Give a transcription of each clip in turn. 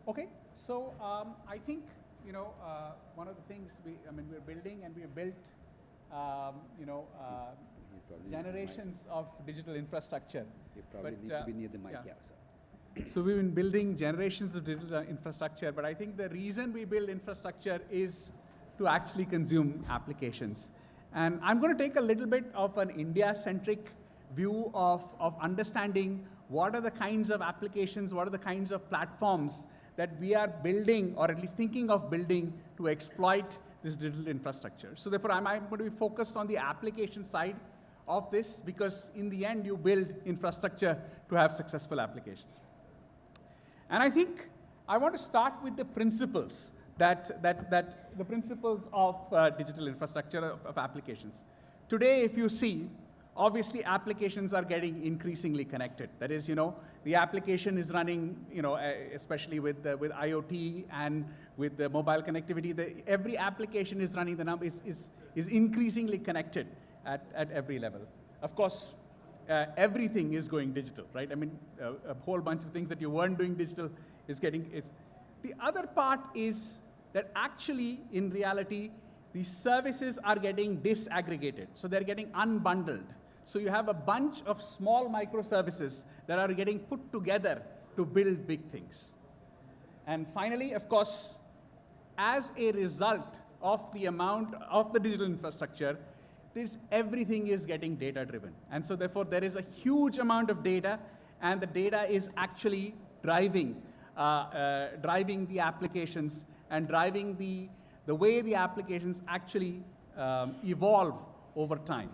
Okay, so I think one of the things we're building, and we have built generations of digital infrastructure. You probably need to be near the mic, yeah. So we've been building generations of digital infrastructure, but I think the reason we build infrastructure is to actually consume applications. And I'm going to take a little bit of an India-centric view of understanding what are the kinds of applications, what are the kinds of platforms that we are building, or at least thinking of building, to exploit this digital infrastructure. So therefore, I'm going to be focused on the application side of this, because in the end, you build infrastructure to have successful applications. And I think I want to start with the principles the principles of digital infrastructure of applications. Today, if you see, obviously applications are getting increasingly connected. That is, the application is running, especially with IoT and with the mobile connectivity, every application is running, is increasingly connected at every level. Of course, everything is going digital, right? I mean, a whole bunch of things that you weren't doing digital is getting. The other part is that actually, in reality, these services are getting disaggregated. So they're getting unbundled. So you have a bunch of small microservices that are getting put together to build big things. And finally, of course, as a result of the amount of the digital infrastructure, everything is getting data-driven. And so therefore, there is a huge amount of data, and the data is actually driving the applications and driving the way the applications actually evolve over time.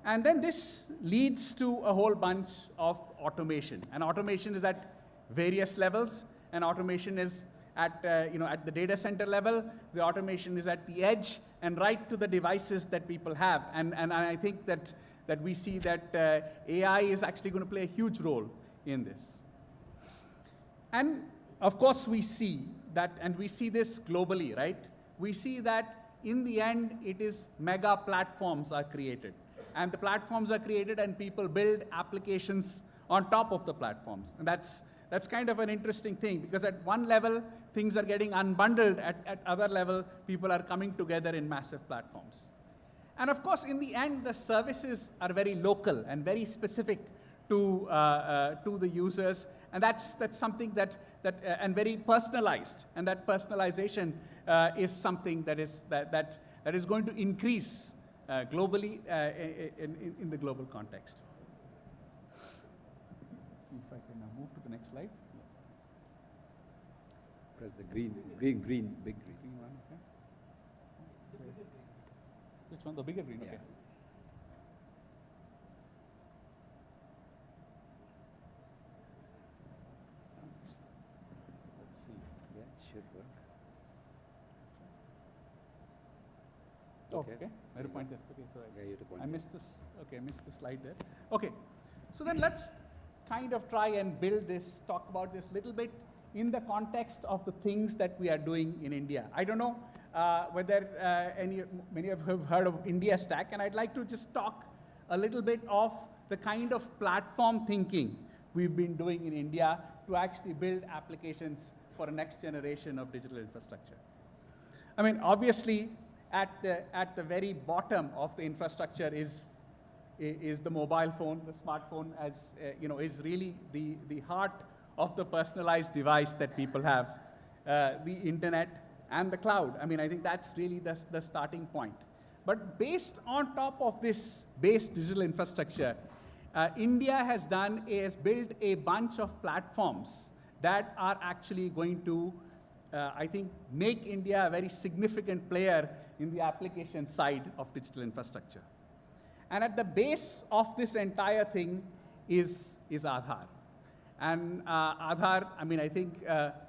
And then this leads to a whole bunch of automation. And automation is at various levels. And automation is at the data center level. The automation is at the edge and right to the devices that people have. And I think that we see that AI is actually going to play a huge role in this. And of course, we see that, and we see this globally, right? We see that in the end, it is mega platforms are created. And the platforms are created, and people build applications on top of the platforms. And that's kind of an interesting thing, because at one level, things are getting unbundled. At other level, people are coming together in massive platforms. And of course, in the end, the services are very local and very specific to the users. And that's something and very personalized. And that personalization is something that is going to increase globally in the global context. See if I can now move to the next slide. Yes. Press the green, big green. Green one, okay. Which one? The bigger green, okay. Let's see. Yeah, it should work. Okay. I had to point there. Okay, so you had to point I missed this. Okay, I missed the slide there. Okay, so then let's kind of try and talk about this little bit in the context of the things that we are doing in India. I don't know whether many of you have heard of India Stack, and I'd like to just talk a little bit of the kind of platform thinking we've been doing in India to actually build applications for a next generation of digital infrastructure. I mean, obviously, at the very bottom of the infrastructure is the mobile phone. The smartphone, as is really the heart of the personalized device that people have. The internet and the cloud. I mean, I think that's really the starting point. But based on top of this base digital infrastructure, India has built a bunch of platforms that are actually going to, I think, make India a very significant player in the application side of digital infrastructure. And at the base of this entire thing is Aadhaar. And Aadhaar, I mean, I think,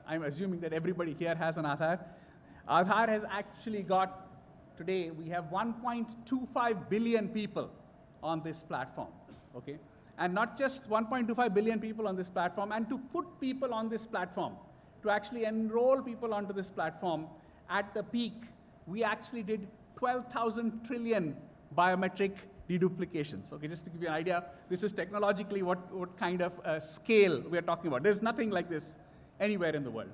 I'm assuming that everybody here has an Aadhaar. Aadhaar has actually got, today, we have 1.25 billion people on this platform, okay? And not just 1.25 billion people on this platform, and to put people on this platform, to actually enroll people onto this platform, at the peak, we actually did 12,000 trillion biometric deduplications. Okay, just to give you an idea, this is technologically what kind of scale we are talking about. There's nothing like this anywhere in the world.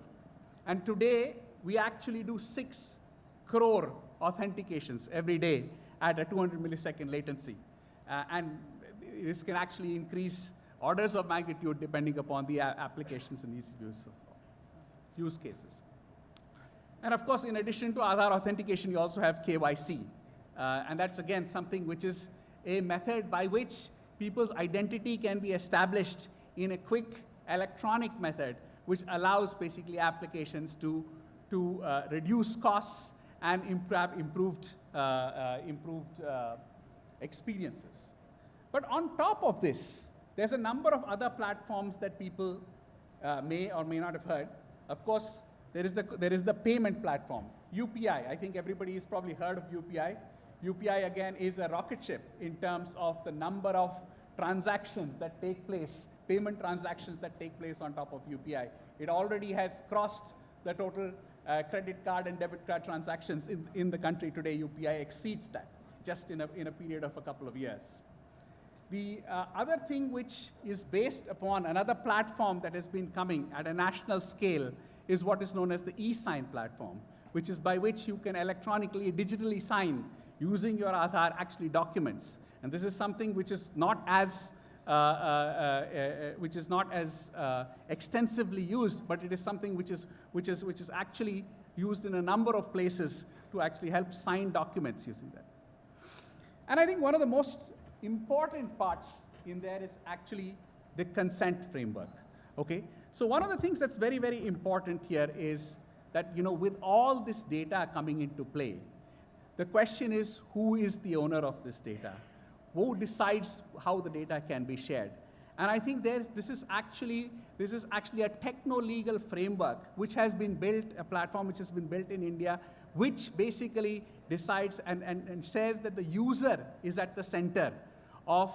And today, we actually do 6 crore authentications every day at a 200 millisecond latency. And this can actually increase orders of magnitude depending upon the applications and easy use cases. And of course, in addition to Aadhaar authentication, you also have KYC. And that's again something which is a method by which people's identity can be established in a quick electronic method, which allows basically applications to reduce costs and improved experiences. But on top of this, there's a number of other platforms that people may or may not have heard. Of course, there is the payment platform, UPI. I think everybody has probably heard of UPI. UPI, again, is a rocket ship in terms of the number of transactions that take place, payment transactions that take place on top of UPI. It already has crossed the total credit card and debit card transactions in the country today. UPI exceeds that just in a period of a couple of years. The other thing which is based upon another platform that has been coming at a national scale is what is known as the e-sign platform, which is by which you can electronically, digitally sign using your Aadhaar actually documents. And this is something which is not as extensively used, but it is something which is actually used in a number of places to actually help sign documents using that. And I think one of the most important parts in there is actually the consent framework. Okay, so one of the things that's very, very important here is that, you know, with all this data coming into play, the question is, who is the owner of this data? Who decides how the data can be shared? And I think this is actually a techno-legal framework which has been built, a platform which has been built in India, which basically decides and says that the user is at the center of,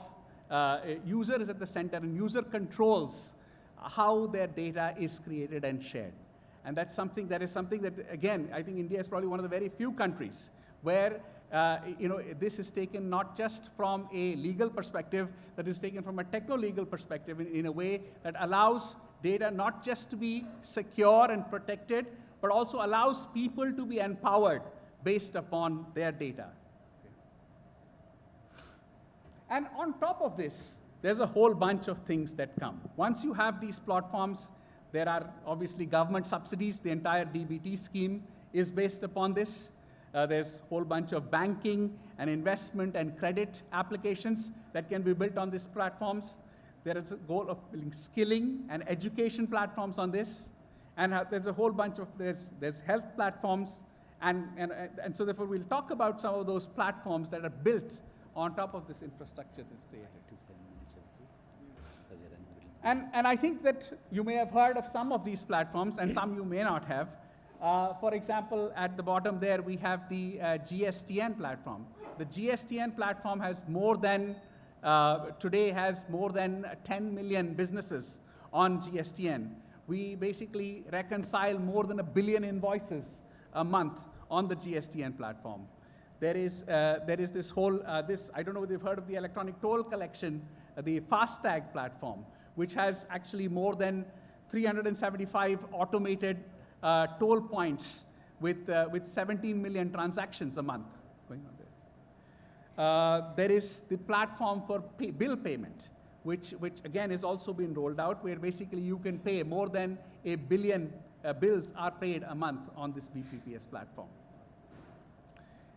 and user controls how their data is created and shared. And that's something that again, I think India is probably one of the very few countries where this is taken not just from a legal perspective, that is taken from a techno-legal perspective in a way that allows data not just to be secure and protected, but also allows people to be empowered based upon their data. And on top of this, there's a whole bunch of things that come. Once you have these platforms, there are obviously government subsidies. The entire DBT scheme is based upon this. There's a whole bunch of banking and investment and credit applications that can be built on these platforms. There is a goal of building skilling and education platforms on this. And there's a whole bunch of, there's health platforms. And so therefore, we'll talk about some of those platforms that are built on top of this infrastructure that's created. And I think that you may have heard of some of these platforms, and some you may not have. For example, at the bottom there, we have the GSTN platform. The GSTN platform has today has more than 10 million businesses on GSTN. We basically reconcile more than 1 billion invoices a month on the GSTN platform. There is this whole, I don't know if you've heard of the electronic toll collection, the FASTag platform, which has actually more than 375 automated toll points with 17 million transactions a month going on there. There is the platform for bill payment, which again is also being rolled out, where basically you can pay more than 1 billion bills are paid a month on this BPPS platform.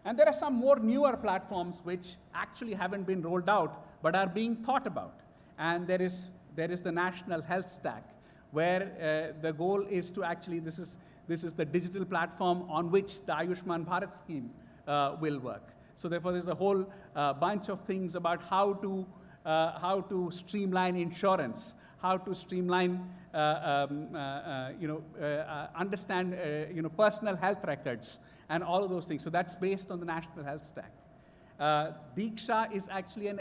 And there are some more newer platforms which actually haven't been rolled out, but are being thought about. And there is the National Health Stack, where the goal is to actually, this is the digital platform on which the Ayushman Bharat scheme will work. So therefore, there's a whole bunch of things about how to streamline insurance, how to streamline, understand, personal health records, and all of those things. So that's based on the National Health Stack. Diksha is actually an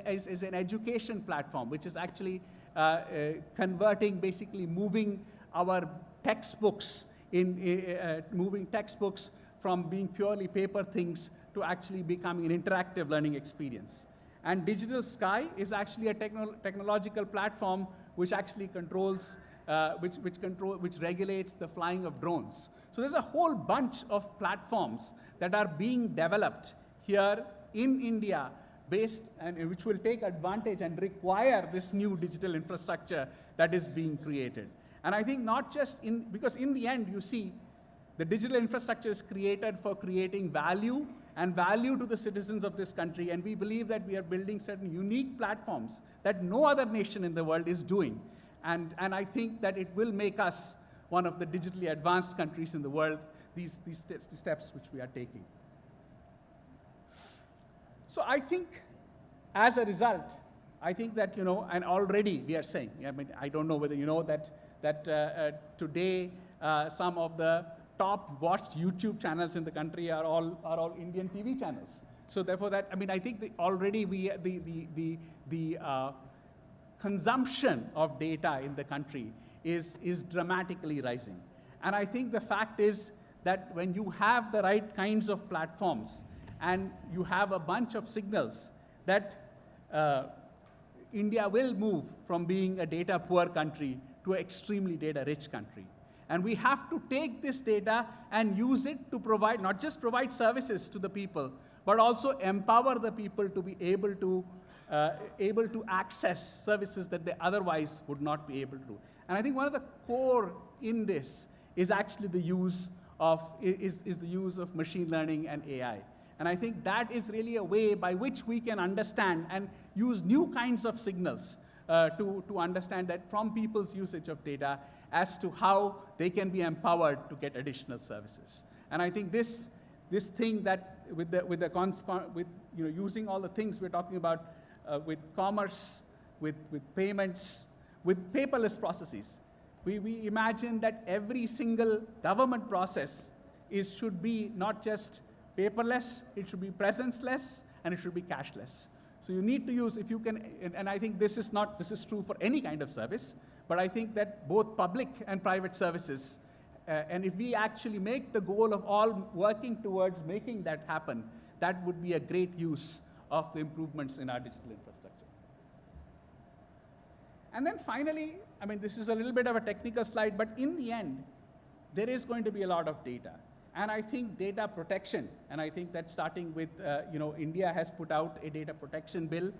education platform, which is actually converting, basically moving our textbooks moving textbooks from being purely paper things to actually becoming an interactive learning experience. And Digital Sky is actually a technological platform which actually controls which regulates the flying of drones. So there's a whole bunch of platforms that are being developed here in India based and which will take advantage and require this new digital infrastructure that is being created. And I think not just because in the end, you see, the digital infrastructure is created for creating value and value to the citizens of this country. And we believe that we are building certain unique platforms that no other nation in the world is doing. And I think that it will make us one of the digitally advanced countries in the world, these steps which we are taking. So I think, as a result, I think that, and already we are saying, I mean, I don't know whether you know that today some of the top watched YouTube channels in the country are all Indian TV channels. So therefore, I think already the consumption of data in the country is dramatically rising. And I think the fact is that when you have the right kinds of platforms and you have a bunch of signals, that India will move from being a data poor country to an extremely data rich country. And we have to take this data and use it to provide, not just provide services to the people, but also empower the people to be able to access services that they otherwise would not be able to do. And I think one of the core in this is actually the use of machine learning and AI. And I think that is really a way by which we can understand and use new kinds of signals to understand that from people's usage of data as to how they can be empowered to get additional services. And I think this thing that with using all the things we're talking about with commerce, with payments, with paperless processes, we imagine that every single government process should be not just paperless, it should be presence-less, and it should be cashless. So you need to use, if you can, and I think this is true for any kind of service, but I think that both public and private services, and if we actually make the goal of all working towards making that happen, that would be a great use of the improvements in our digital infrastructure. And then finally, I mean, this is a little bit of a technical slide, but in the end, there is going to be a lot of data. And I think data protection, and I think that starting with, India has put out a data protection bill,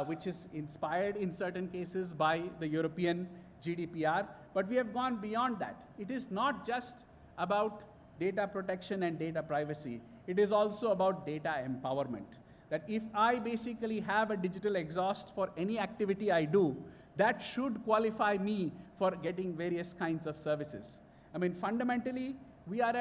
which is inspired in certain cases by the European GDPR, but we have gone beyond that. It is not just about data protection and data privacy. It is also about data empowerment. That if I basically have a digital exhaust for any activity I do, that should qualify me for getting various kinds of services. I mean, fundamentally, we are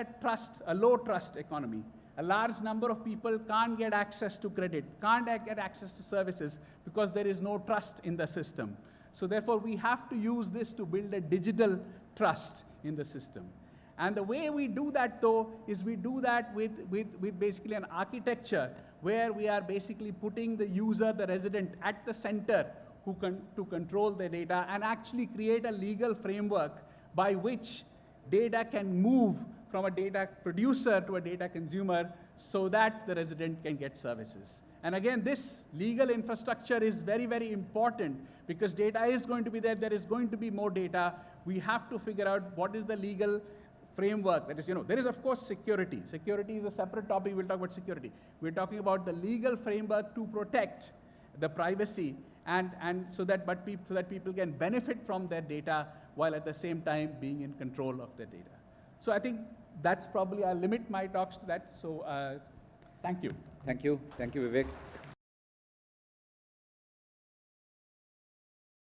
a low trust economy. A large number of people can't get access to credit, can't get access to services because there is no trust in the system. So therefore, we have to use this to build a digital trust in the system. And the way we do that, though, is we do that with basically an architecture where we are basically putting the user, the resident, at the center to control the data and actually create a legal framework by which data can move from a data producer to a data consumer so that the resident can get services. And again, this legal infrastructure is very, very important because data is going to be there. There is going to be more data. We have to figure out what is the legal framework. That is, there is, of course, security. Security is a separate topic. We'll talk about security. We're talking about the legal framework to protect the privacy and so that people can benefit from their data while at the same time being in control of their data. So I think that's probably, I'll limit my talks to that. So thank you. Thank you, Vivek.